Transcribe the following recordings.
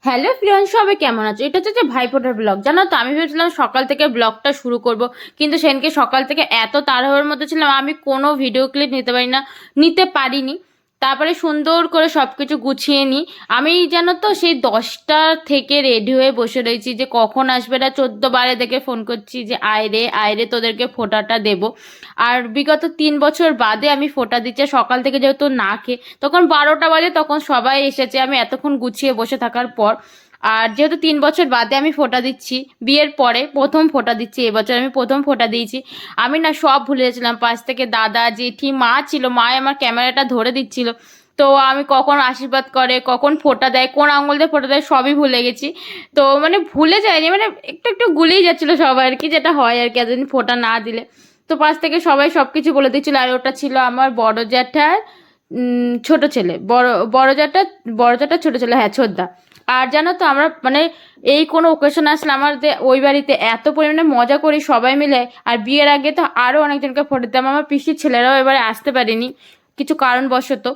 Hello friend, সবাই কেমন আছো? এটা হচ্ছে যে ভাইফোঁটার ব্লগ। জানো তো, আমি ভেবেছিলাম সকাল থেকে ব্লগটা শুরু করব, কিন্তু সেদিনকে সকাল থেকে এত তাড়াহুড়োর মধ্যে ছিলাম, আমি কোনো ভিডিও ক্লিপ নিতে পারিনি। তারপরে সুন্দর করে সব কিছু গুছিয়ে নিই। আমি জানো তো সেই 10টা থেকে রেডি হয়ে বসে রয়েছি যে কখন আসবে না, 14 বারে দেখে ফোন করছি যে আয় রে তোদেরকে ফোঁটাটা দেবো। আর বিগত 3 বছর বাদে আমি ফোঁটা দিচ্ছি, সকাল থেকে যেহেতু না খেয়ে, তখন 12টা বাজে, তখন সবাই এসেছে আমি এতক্ষণ গুছিয়ে বসে থাকার পর। আর যেহেতু 3 বছর বাদে আমি ফোঁটা দিচ্ছি, বিয়ের পরে প্রথম ফোঁটা দিচ্ছি, এবছর আমি প্রথম ফোঁটা দিয়েছি। আমি না সব ভুলে গেছিলাম, পাশ থেকে দাদা জেঠি মা ছিল, মা আমার ক্যামেরাটা ধরে দিচ্ছিল। তো আমি কখন আশীর্বাদ করে, কখন ফোঁটা দেয়, কোন আঙুল দিয়ে ফোঁটা দেয়, সবই ভুলে গেছি। তো মানে ভুলে যায়নি, মানে একটু একটু গুলিয়ে যাচ্ছিলো সবাই আর কি, যেটা হয় আর কি এতদিন ফোঁটা না দিলে। তো পাশ থেকে সবাই সব কিছু বলে দিচ্ছিল। আর ওটা ছিল আমার বড় জ্যাঠার ছোট ছেলে, বড় জ্যাঠা ছোট ছেলে, হ্যাঁ ছোটদা। আর জানো তো, আমরা মানে এই কোনো ওকেশন আসলে আমাদের ওই বাড়িতে এত পরিমাণে মজা করি সবাই মিলে। আর বিয়ের আগে তো আরও অনেকজনকে ফোঁটা দিতাম, আমার পিসির ছেলেরাও এবারে আসতে পারেনি কিছু কারণবশত।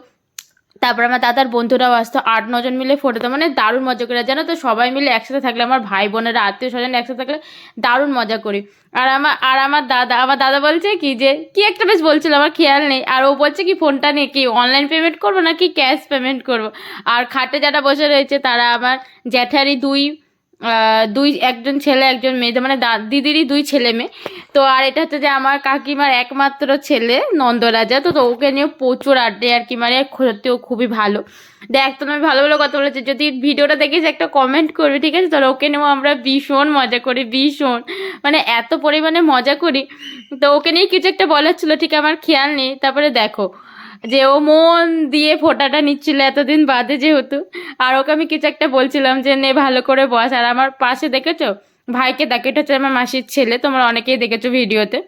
তারপর আমার দাদার বন্ধুরাও আসতো, 8-9 জন মিলে ফোটাতো, মানে দারুণ মজা করে। জানো তো, সবাই মিলে একসাথে থাকলে, আমার ভাই বোনেরা আত্মীয় স্বজন একসাথে থাকলে দারুণ মজা করি। আর আমার দাদা বলছে কি যে কি একটা বেশ বলছিল, আমার খেয়াল নেই। আর ও বলছে কি ফোনটা নিয়ে কি অনলাইন পেমেন্ট করবো নাকি ক্যাশ পেমেন্ট করবো। আর খাটে যারা বসে রয়েছে তারা আমার জ্যাঠারই একজন ছেলে একজন মেয়ে, মানে দিদিরই 2 ছেলে মেয়ে। তো আর এটা হচ্ছে যে আমার কাকিমার একমাত্র ছেলে নন্দরাজা। তো ওকে নিয়ে প্রচুর আড্ডে আর কি, মানে সত্যিও খুবই ভালো। দেখ, তুমি ভালো ভালো কথা বলেছো, যদি ভিডিওটা দেখিস একটা কমেন্ট করবি, ঠিক আছে? তাহলে ওকে নিয়েও আমরা ভীষণ মজা করি, ভীষণ, মানে এত পরিমাণে মজা করি। তো ওকে নিয়ে কিছু একটা বলার ছিল, ঠিক আমার খেয়াল নেই। তারপরে দেখো যে ও মন দিয়ে ফোঁটাটা নিচ্ছিল এতদিন বাদে যেহেতু। আর ওকে আমি কিছু একটা বলছিলাম যে নে ভালো করে বস। আর আমার পাশে দেখেছো ভাইকে, দেখো এটা হচ্ছে আমার মাসির ছেলে, তোমরা অনেকেই দেখেছো ভিডিওতে।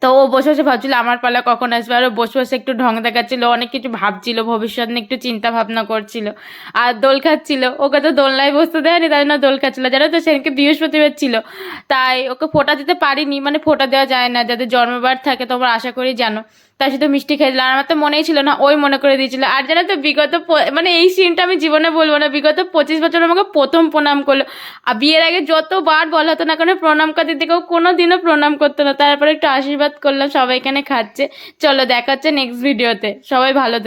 তো ও বসে বসে ভাবছিল আমার পালা কখন আসবে, আর ও বসে বসে একটু ঢং দেখাচ্ছিল, অনেক কিছু ভাবছিল, ভবিষ্যৎ নিয়ে একটু চিন্তা ভাবনা করছিল। আর দোল খাচ্ছিল, ওকে তো দোলনায় বসতে দেয়নি, তাই জন্য দোল খাচ্ছিল। জানো তো, সেদিনকে বৃহস্পতিবার ছিল, তাই ওকে ফোঁটা দিতে পারিনি, মানে ফোঁটা দেওয়া যায় না, যাদের জন্মবার থাকে তোমরা আশা করি জানো। তাই শুধু মিষ্টি খেয়েছিল, আর আমার তো মনেই ছিল না, ওই মনে করে দিয়েছিল। আর জানো তো, মানে এই সিনটা আমি জীবনে বলবো না, বিগত 25 বছর আমাকে প্রথম প্রণাম করলো। আর বিয়ের আগে যতবার বলা হতো না কেন প্রণাম করতে, দিকেও কোনো দিনও প্রণাম করতো না। তারপরে একটু আশীর্বাদ করলাম, সবাই এখানে খাচ্ছে। চলো, দেখা হচ্ছে নেক্সট ভিডিওতে, সবাই ভালো থেকো।